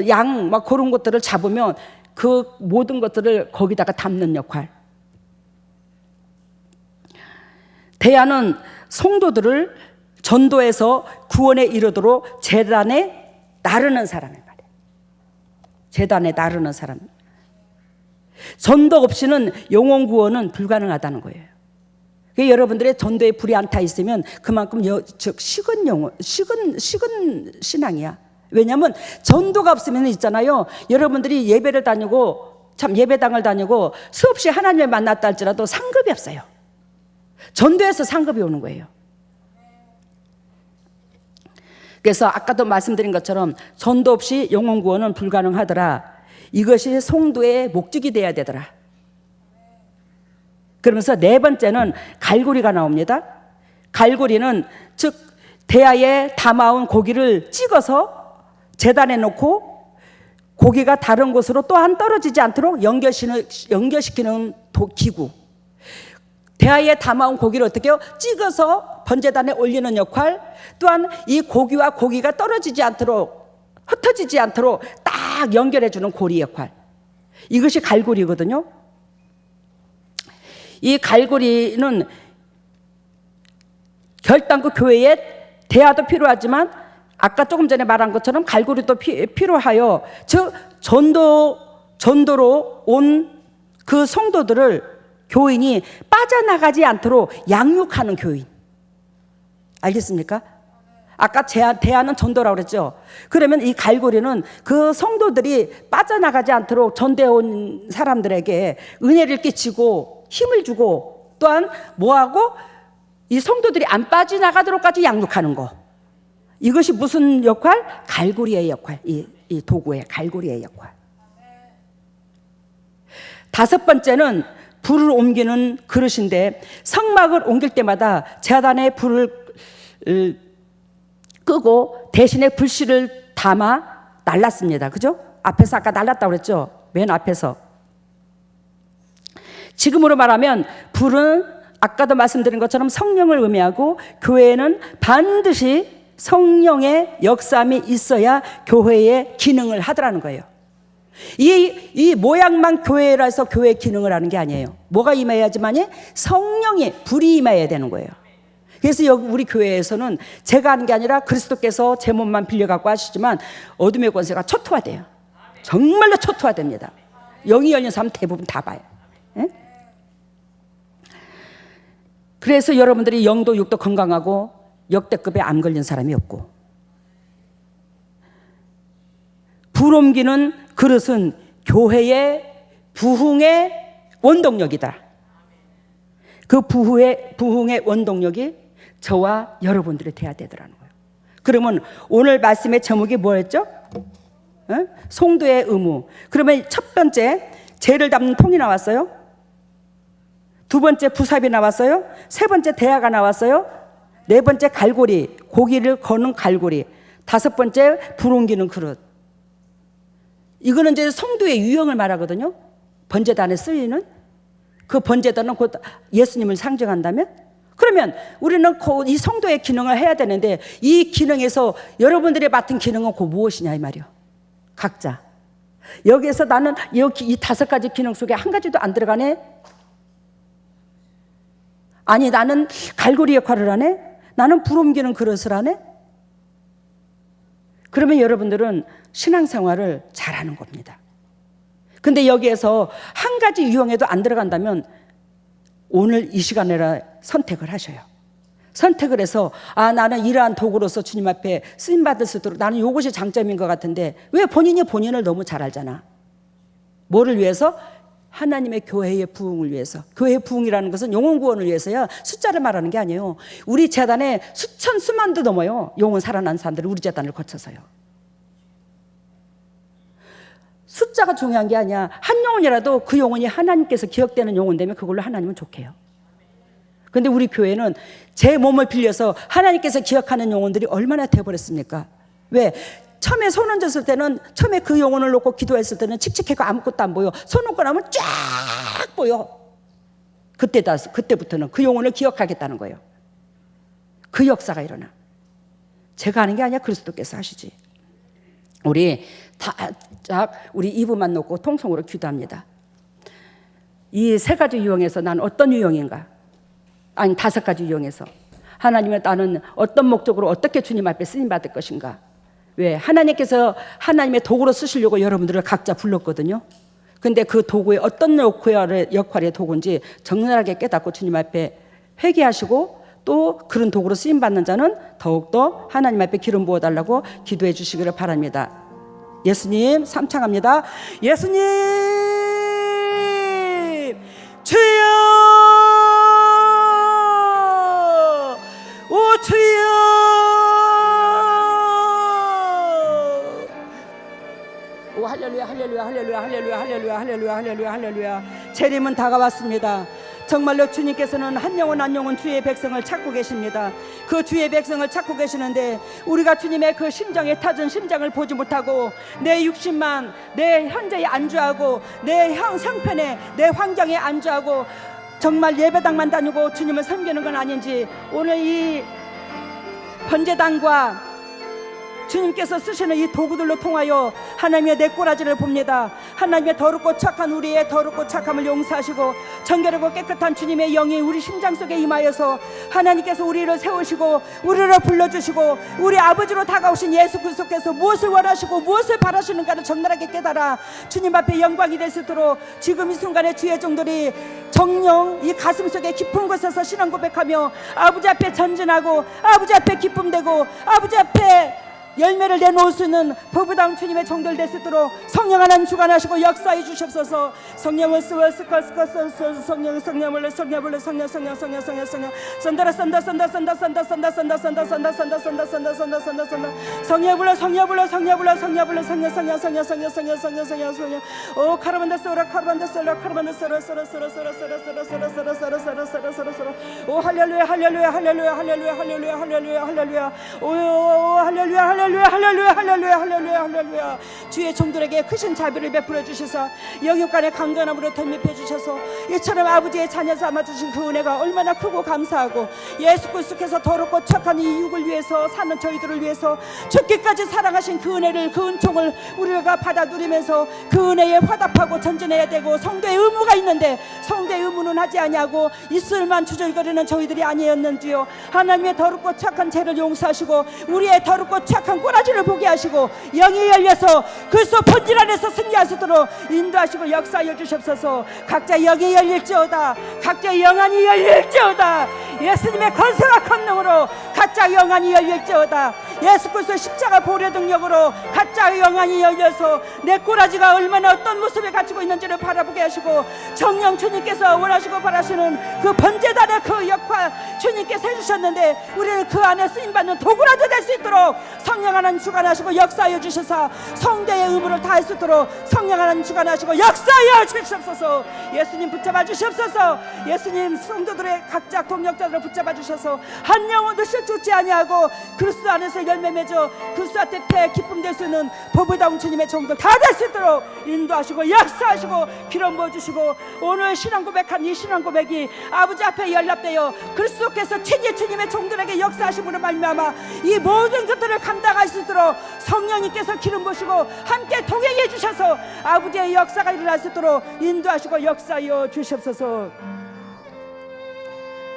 양 그런 것들을 잡으면 그 모든 것들을 거기다가 담는 역할. 대야는 성도들을 전도해서 구원에 이르도록 제단에 나르는 사람이에요. 제단에 나르는 사람. 전도 없이는 영혼 구원은 불가능하다는 거예요. 여러분들의 전도에 불이 안 타 있으면 그만큼 식은 신앙이야. 왜냐하면 전도가 없으면 있잖아요. 여러분들이 예배를 다니고 예배당을 다니고 수없이 하나님을 만났다 할지라도 상급이 없어요. 전도에서 상급이 오는 거예요. 그래서 아까도 말씀드린 것처럼 전도 없이 영혼 구원은 불가능하더라. 이것이 성도의 목적이 돼야 되더라. 그러면서 네 번째는 갈고리가 나옵니다. 갈고리는 즉 대야에 담아온 고기를 찍어서 제단에 놓고 고기가 다른 곳으로 또한 떨어지지 않도록 연결시키는 기구. 대야에 담아온 고기를 어떻게 해요? 찍어서 번제단에 올리는 역할, 또한 이 고기와 고기가 떨어지지 않도록, 흩어지지 않도록 딱 연결해주는 고리 역할. 이것이 갈고리거든요. 이 갈고리는 결단코 교회에 대야도 필요하지만 아까 조금 전에 말한 것처럼 갈고리도 필요하여, 즉 전도로 온 그 성도들을 교인이 빠져나가지 않도록 양육하는 교인. 알겠습니까? 아까 대야는 전도라고 그랬죠. 그러면 이 갈고리는 그 성도들이 빠져나가지 않도록 전도해 온 사람들에게 은혜를 끼치고 힘을 주고, 또한 뭐하고 이 성도들이 안 빠져나가도록까지 양육하는 거. 이것이 무슨 역할? 갈고리의 역할. 이 도구의 갈고리의 역할. 다섯 번째는 불을 옮기는 그릇인데, 성막을 옮길 때마다 제단에 불을 끄고 대신에 불씨를 담아 날랐습니다. 그죠? 앞에서 아까 날랐다고 그랬죠? 맨 앞에서. 지금으로 말하면 불은 아까도 말씀드린 것처럼 성령을 의미하고, 교회에는 반드시 성령의 역사함이 있어야 교회의 기능을 하더라는 거예요. 이 모양만 교회라 해서 교회의 기능을 하는 게 아니에요. 뭐가 임해야지만이? 성령의 불이 임해야 되는 거예요. 그래서 여기 우리 교회에서는 제가 하는 게 아니라 그리스도께서 제 몸만 빌려갖고 하시지만 어둠의 권세가 초토화돼요. 정말로 초토화됩니다. 영이 열린 사람 대부분 다 봐요. 예? 그래서 여러분들이 영도 육도 건강하고 역대급에 암 걸린 사람이 없고, 불 옮기는 그릇은 교회의 부흥의 원동력이다. 그 부흥의 원동력이 저와 여러분들이 돼야 되더라는 거예요. 그러면 오늘 말씀의 제목이 뭐였죠? 송도의 의무. 그러면 첫 번째 재를 담는 통이 나왔어요. 두 번째 부삽이 나왔어요. 세 번째 대야가 나왔어요. 네 번째 갈고리, 고기를 거는 갈고리. 다섯 번째 불 옮기는 그릇. 이거는 이제 성도의 유형을 말하거든요. 번제단에 쓰이는 그 번제단은 곧 예수님을 상징한다면, 그러면 우리는 이 성도의 기능을 해야 되는데, 이 기능에서 여러분들이 맡은 기능은 곧 무엇이냐 이 말이요. 각자 여기에서 나는 여기 이 다섯 가지 기능 속에 한 가지도 안 들어가네. 아니 나는 갈고리 역할을 하네. 나는 불 옮기는 그릇을 하네. 그러면 여러분들은 신앙생활을 잘하는 겁니다. 근데 여기에서 한 가지 유형에도 안 들어간다면 오늘 이 시간에 선택을 하셔요. 선택을 해서 나는 이러한 도구로서 주님 앞에 쓰임받을 수 있도록, 나는 이것이 장점인 것 같은데, 왜 본인이 본인을 너무 잘 알잖아. 뭐를 위해서? 하나님의 교회의 부흥을 위해서. 교회의 부흥이라는 것은 영혼 구원을 위해서야. 숫자를 말하는 게 아니에요. 우리 재단에 수천 수만도 넘어요. 영혼 살아난 사람들이 우리 재단을 거쳐서요. 숫자가 중요한 게 아니야. 한 영혼이라도 그 영혼이 하나님께서 기억되는 영혼 되면 그걸로 하나님은 좋게요. 근데 우리 교회는 제 몸을 빌려서 하나님께서 기억하는 영혼들이 얼마나 돼버렸습니까? 왜? 처음에 손 얹었을 때는, 처음에 그 영혼을 놓고 기도했을 때는 칙칙하고 아무것도 안 보여. 손 얹고 나면 쫙 보여. 그때부터는 그 영혼을 기억하겠다는 거예요. 그 역사가 일어나. 제가 하는 게 아니야. 그리스도께서 하시지. 우리 우리 2부만 놓고 통성으로 기도합니다. 이 세 가지 유형에서 난 어떤 유형인가? 아니, 다섯 가지 유형에서 하나님은 나는 어떤 목적으로 어떻게 주님 앞에 쓰임 받을 것인가? 왜? 하나님께서 하나님의 도구로 쓰시려고 여러분들을 각자 불렀거든요. 근데 그 도구의 어떤 역할의 도구인지 적나라하게 깨닫고 주님 앞에 회개하시고, 또 그런 도구로 쓰임 받는 자는 더욱더 하나님 앞에 기름 부어달라고 기도해 주시기를 바랍니다. 예수님 삼창합니다. 예수님 주여, 오 주여, 오 할렐루야 할렐루야 할렐루야 할렐루야 할렐루야 할렐루야 할렐루야 할렐루야. 재림은 다가왔습니다. 정말로 주님께서는 한 영혼 한 영혼 주의 백성을 찾고 계십니다. 그 주의 백성을 찾고 계시는데, 우리가 주님의 그 심정에 타진 심장을 보지 못하고 내 육신만, 내 현재에 안주하고 내 형편에, 내 환경에 안주하고 정말 예배당만 다니고 주님을 섬기는 건 아닌지, 오늘 이 번제단과 주님께서 쓰시는 이 도구들로 통하여 하나님의 내 꼬라지를 봅니다. 하나님의 더럽고 착한 우리의 더럽고 착함을 용서하시고, 정결하고 깨끗한 주님의 영이 우리 심장 속에 임하여서 하나님께서 우리를 세우시고 우리를 불러주시고, 우리 아버지로 다가오신 예수 그리스도께서 무엇을 원하시고 무엇을 바라시는가를 적나라하게 깨달아 주님 앞에 영광이 될 수 있도록 지금 이 순간에 주의 종들이 정령 이 가슴 속에 깊은 곳에서 신앙 고백하며 아버지 앞에 전진하고, 아버지 앞에 기쁨되고, 아버지 앞에 열매를 내놓을 수 있는 법우다운 주님의 종들 될 수 있도록 성령 하나님 주관하시고 역사해 주시옵소서. 성령을 성령을 성령을 성령을 성령 선다라 선다 선다 선다 선다 선다 선다 선다 선다 선다 선다 선다 선다 선다 선다 성령 불러 성령 불러 성령 불러 성령 불러 성령 성령 성령 성령 성령 성령 성령 성령 오 카르반다 소라 카르반다 소라 카르반다 소라 소라 소라 소라 소라 소라 소라 소라 소라 소라 소라 소라 소라 오 할렐루야 할렐루야 할렐루야 할렐루야 할렐루야 할렐루야 할렐루야 오 할렐루야 할렐루야 할렐루야 할렐루야 할렐루야 할렐루야. 주의 종들에게 크신 자비를 베풀어 주셔서 영육간의 강건함으로 덧입혀 주셔서 이처럼 아버지의 자녀 삼아 주신 그 은혜가 얼마나 크고 감사하고, 예수 그리스도께서 더럽고 착한 이 육을 위해서 사는 저희들을 위해서 죽기까지 사랑하신 그 은혜를, 그 은총을 우리가 받아 누리면서 그 은혜에 화답하고 전진해야 되고, 성도의 의무가 있는데 성도의 의무는 하지 아니하고 있을만 주저거리는 저희들이 아니었는지요. 하나님의 더럽고 착한 죄를 용서하시고 우리의 더럽고 착한 꼬라지를 보게 하시고 영이 열려서 그리스도 본질 안에서 승리할 수 있도록 인도하시고 역사하여 주시옵소서. 각자 영이 열릴지어다, 각자 영안이 열릴지어다, 예수님의 권세와 권능으로 각자 영안이 열릴지어다. 예수 그리스도의 십자가 보혈의 능력으로 가짜의 영안이 열려서 내 꼬라지가 얼마나 어떤 모습을 갖추고 있는지를 바라보게 하시고, 정령 주님께서 원하시고 바라시는 그 번제단의 그 역할 주님께서 해주셨는데 우리는 그 안에 쓰임받는 도구라도 될 수 있도록 성령 하나님 주관하시고 역사하여 주셔서 성대의 의무를 다할 수 있도록 성령 하나님 주관하시고 역사하여 주시옵소서. 예수님 붙잡아 주시옵소서. 예수님 성도들의 각자 동력자들을 붙잡아 주셔서 한 영혼도 실족지 아니하고 그리스도 안에서 열매 맺어 그리스도 앞에 폐 기쁨 될 수 있는 보배다운 주님의 종들 다 될 수 있도록 인도하시고 역사하시고 기름 부어주시고, 오늘 신앙 고백한 이 신앙 고백이 아버지 앞에 연락되어 그리스도께서 친히 주님의 종들에게 역사하심으로 말미암아 이 모든 것들을 감당할 수 있도록 성령님께서 기름 부으시고 함께 동행해 주셔서 아버지의 역사가 일어날 수 있도록 인도하시고 역사하여 주시옵소서.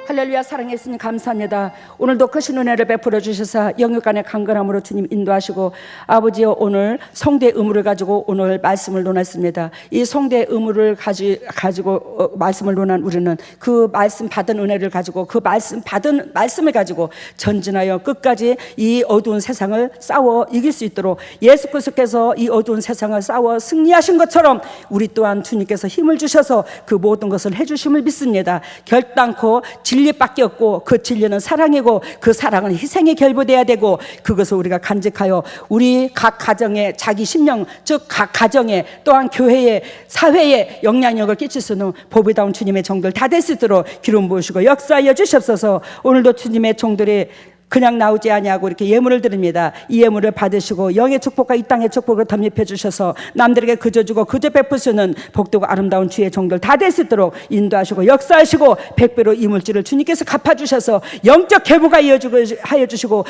할렐루야. 사랑해 주님 감사합니다. 오늘도 크신 은혜를 베풀어 주셔서 영육간의 강건함으로 주님 인도하시고, 아버지여 오늘 성대 의무를 가지고 오늘 말씀을 논했습니다. 이 성대 의무를 가지고 말씀을 논한 우리는 그 말씀 받은 은혜를 가지고 그 말씀 받은 말씀을 가지고 전진하여 끝까지 이 어두운 세상을 싸워 이길 수 있도록, 예수 그리스도께서 이 어두운 세상을 싸워 승리하신 것처럼 우리 또한 주님께서 힘을 주셔서 그 모든 것을 해주심을 믿습니다. 결단코 진리밖에 없고 그 진리는 사랑이고 그 사랑은 희생에 결부돼야 되고, 그것을 우리가 간직하여 우리 각 가정에 자기 심령, 즉 각 가정에 또한 교회에 사회에 영향력을 끼칠 수 있는 보배다운 주님의 종들 다 될 수 있도록 기름 부으시고 역사하여 주시옵소서. 오늘도 주님의 종들이 그냥 나오지 아니하고 이렇게 예물을 드립니다. 이 예물을 받으시고 영의 축복과 이 땅의 축복을 덤립해 주셔서 남들에게 그저 주고 그저 베푸시는 복되고 아름다운 주의 종들 다 될 수 있도록 인도하시고 역사하시고 백배로 이 물질을 주님께서 갚아주셔서 영적 계보가 하여 주시고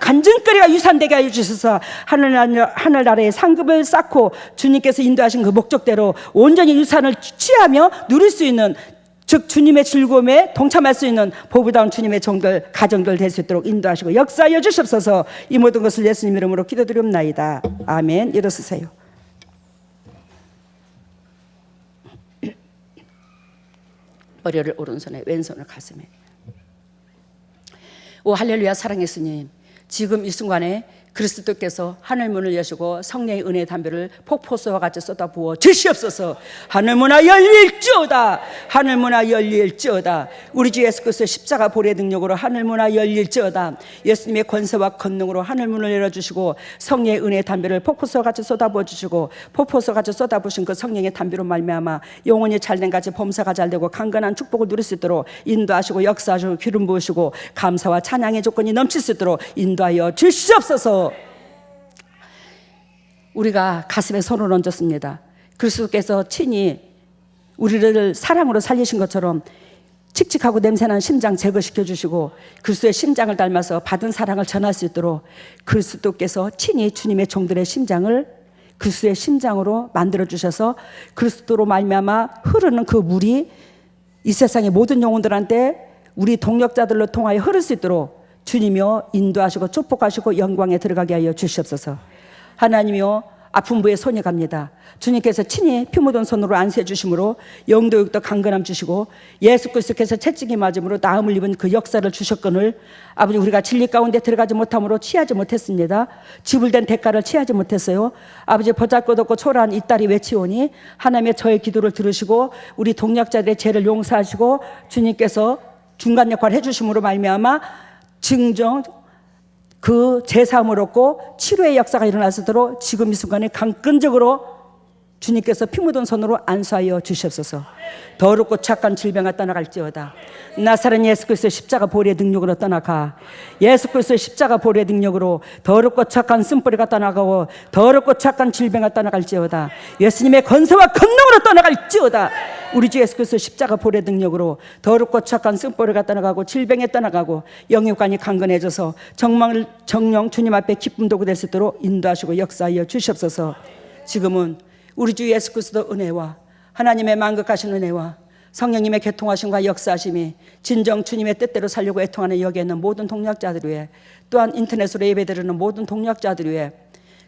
간증거리가 유산되게 하여 주셔서 하늘나라의 상급을 쌓고 주님께서 인도하신 그 목적대로 온전히 유산을 취하며 누릴 수 있는, 즉 주님의 즐거움에 동참할 수 있는 보배다운 주님의 종들 가정들 될 수 있도록 인도하시고 역사하여 주시옵소서. 이 모든 것을 예수님 이름으로 기도드리옵나이다. 아멘. 일어서세요. 머리를 오른손에 왼손을 가슴에. 오 할렐루야. 사랑의 예수님, 지금 이 순간에 그리스도께서 하늘문을 여시고 성령의 은혜의 담배를 폭포수와 같이 쏟아부어 주시옵소서. 하늘문아 열릴지어다. 하늘문아 열릴지어다. 우리 주 예수 그리스도의 십자가 보혈의 능력으로 하늘문아 열릴지어다. 예수님의 권세와 권능으로 하늘문을 열어주시고 성령의 은혜의 담배를 폭포수와 같이 쏟아부어 주시고, 폭포수와 같이 쏟아부으신 그 성령의 담배로 말미암아 영혼이 잘된 같이 범사가 잘되고 강건한 축복을 누릴 수 있도록 인도하시고 역사하시고 기름 부으시고 감사와 찬양의 조건이 넘칠 수 있도록 인도하여 주시옵소서. 우리가 가슴에 손을 얹었습니다. 그리스도께서 친히 우리를 사랑으로 살리신 것처럼 칙칙하고 냄새나는 심장 제거시켜 주시고 그리스도의 심장을 닮아서 받은 사랑을 전할 수 있도록 그리스도께서 친히 주님의 종들의 심장을 그리스도의 심장으로 만들어 주셔서 그리스도로 말미암아 흐르는 그 물이 이 세상의 모든 영혼들한테 우리 동력자들로 통하여 흐를 수 있도록 주님이여 인도하시고 축복하시고 영광에 들어가게 하여 주시옵소서. 하나님이여 아픈 부에 손이 갑니다. 주님께서 친히 피 묻은 손으로 안수해 주심으로 영도 육도 강건함 주시고 예수 그리스도께서 채찍이 맞음으로 나음을 입은 그 역사를 주셨거늘 아버지 우리가 진리 가운데 들어가지 못함으로 취하지 못했습니다. 지불된 대가를 취하지 못했어요. 아버지 보잘것없고 초라한 이 딸이 외치오니 하나님의 저의 기도를 들으시고 우리 동력자들의 죄를 용서하시고 주님께서 중간 역할을 해주심으로 말미암아 증정 그 제사함을 얻고 치료의 역사가 일어나서도록 지금 이 순간에 강건적으로 주님께서 피 묻은 손으로 안수하여 주시옵소서. 더럽고 착한 질병을 떠나갈지어다. 나사렛 예수 그리스도의 십자가 보혈의 능력으로 떠나가. 예수 그리스도의 십자가 보혈의 능력으로 더럽고 착한 쓴뿌리가 떠나가고 더럽고 착한 질병을 떠나갈지어다. 예수님의 권세와 권능으로 떠나갈지어다. 우리 주 예수 그리스도 십자가 보혈의 능력으로 더럽고 착한 쓴뿌리가 떠나가고 질병에 떠나가고 영육간이 강건해져서 정령 주님 앞에 기쁨 도구 될 수 있도록 인도하시고 역사하여 주시옵소서. 지금은 우리 주 예수 그리스도 은혜와 하나님의 만극하신 은혜와 성령님의 개통하심과 역사하심이 진정 주님의 뜻대로 살려고 애통하는 여기에 있는 모든 동력자들 위해, 또한 인터넷으로 예배드리는 모든 동력자들 위해,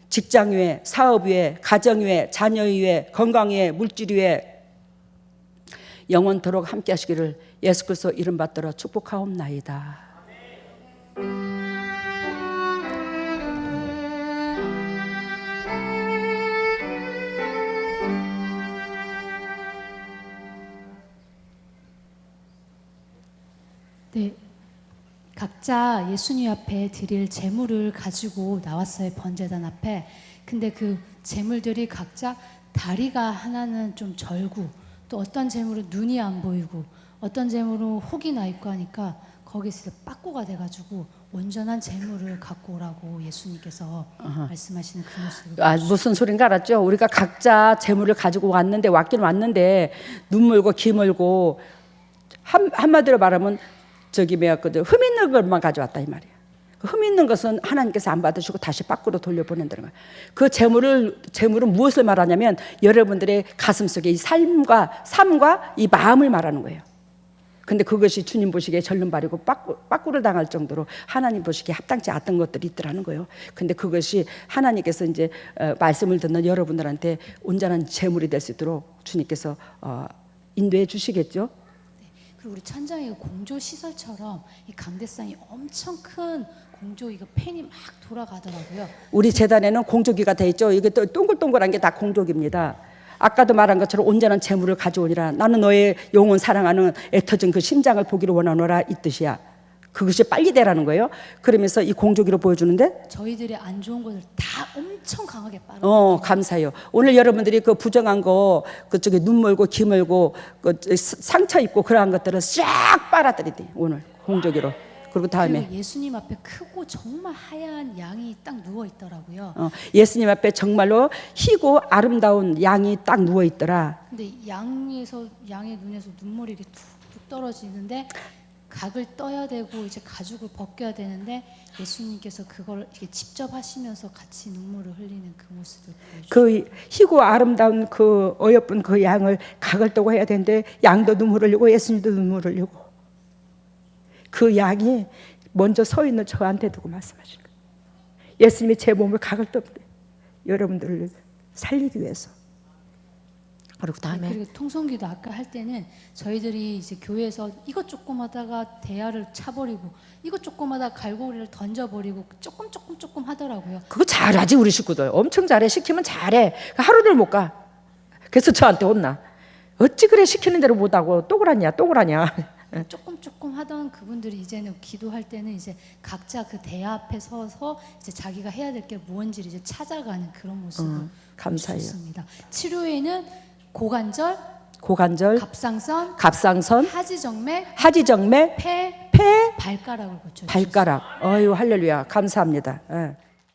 직장 위에, 사업 위에, 가정 위에, 자녀 위에, 건강 위에, 물질 위에 영원토록 함께 하시기를 예수 그리스도 이름 받들어 축복하옵나이다. 네, 각자 예수님 앞에 드릴 제물을 가지고 나왔어요. 번제단 앞에. 근데 그 제물들이 각자 다리가 하나는 좀 절고, 또 어떤 제물은 눈이 안 보이고, 어떤 제물은 혹이 나 있고 하니까 거기서 빠꾸가 돼가지고 온전한 제물을 갖고 오라고 예수님께서 말씀하시는 그 모습을 무슨 소린가 알았죠? 우리가 각자 재물을 가지고 왔긴 왔는데 눈 멀고 귀 멀고 한마디로 말하면 저기 흠 있는 것만 가져왔다 이 말이야. 흠 있는 것은 하나님께서 안 받으시고 다시 밖으로 돌려보낸다는 거야. 그 재물은 무엇을 말하냐면 여러분들의 가슴 속에 이 삶과 이 마음을 말하는 거예요. 근데 그것이 주님 보시기에 절름발이고 빠꾸를 당할 정도로 하나님 보시기에 합당치 않던 것들이 있더라는 거예요. 근데 그것이 하나님께서 이제 말씀을 듣는 여러분들한테 온전한 제물이 될 수 있도록 주님께서 인도해 주시겠죠. 그리고 우리 천장에 공조 시설처럼 이 강대상이 엄청 큰 공조 이거 팬이 막 돌아가더라고요. 우리 재단에는 공조기가 돼 있죠. 이게 또 동글동글한 게 다 공조기입니다. 아까도 말한 것처럼 온전한 재물을 가져오니라. 나는 너의 영혼 사랑하는 애터진 그 심장을 보기를 원하노라 이 뜻이야. 그것이 빨리 되라는 거예요. 그러면서 이 공조기로 보여주는데 저희들의 안 좋은 것을 다 엄청 강하게 빨아. 감사해요. 오늘 여러분들이 그 부정한 거 그쪽에 눈 멀고 귀 멀고 그 상처 입고 그러한 것들을 싹 빨아들이대 오늘 공조기로. 그리고 다음에 그리고 예수님 앞에 크고 정말 하얀 양이 딱 누워 있더라고요. 예수님 앞에 정말로 희고 아름다운 양이 딱 누워 있더라. 근데 양의 눈에서 눈물이 이렇게 툭툭 떨어지는데 각을 떠야 되고 이제 가죽을 벗겨야 되는데 예수님께서 그걸 이렇게 직접 하시면서 같이 눈물을 흘리는 그 모습을 보여주셨어요. 그 희고 아름다운 그 어여쁜 그 양을 각을 떠고 해야 되는데 양도 눈물을 흘리고 예수님도 눈물을 흘리고 그 양이 먼저 서 있는 저한테 두고 말씀하시는 거예요. 예수님이 제 몸을 각을 떠는데 여러분들을 살리기 위해서. 그리고 다음에 그리고 통성기도 아까 할 때는 저희들이 이제 교회에서 이것 조금 하다가 대야를 차버리고 이것 조금 하다가 갈고리를 던져버리고 조금 하더라고요. 그거 잘하지 우리 식구들. 엄청 잘해. 시키면 잘해. 하루를 못 가. 그래서 저한테 혼나. 어찌 그래 시키는 대로 못하고 또 그러냐. 조금 하던 그분들이 이제는 기도할 때는 이제 각자 그 대야 앞에 서서 이제 자기가 해야 될 게 무언지를 이제 찾아가는 그런 모습을 감사해요. 좋습니다. 치료에는 고관절, 갑상선, 하지정맥, 폐, 폐, 발가락을 고쳐. 발가락. 어유 할렐루야. 감사합니다. 예.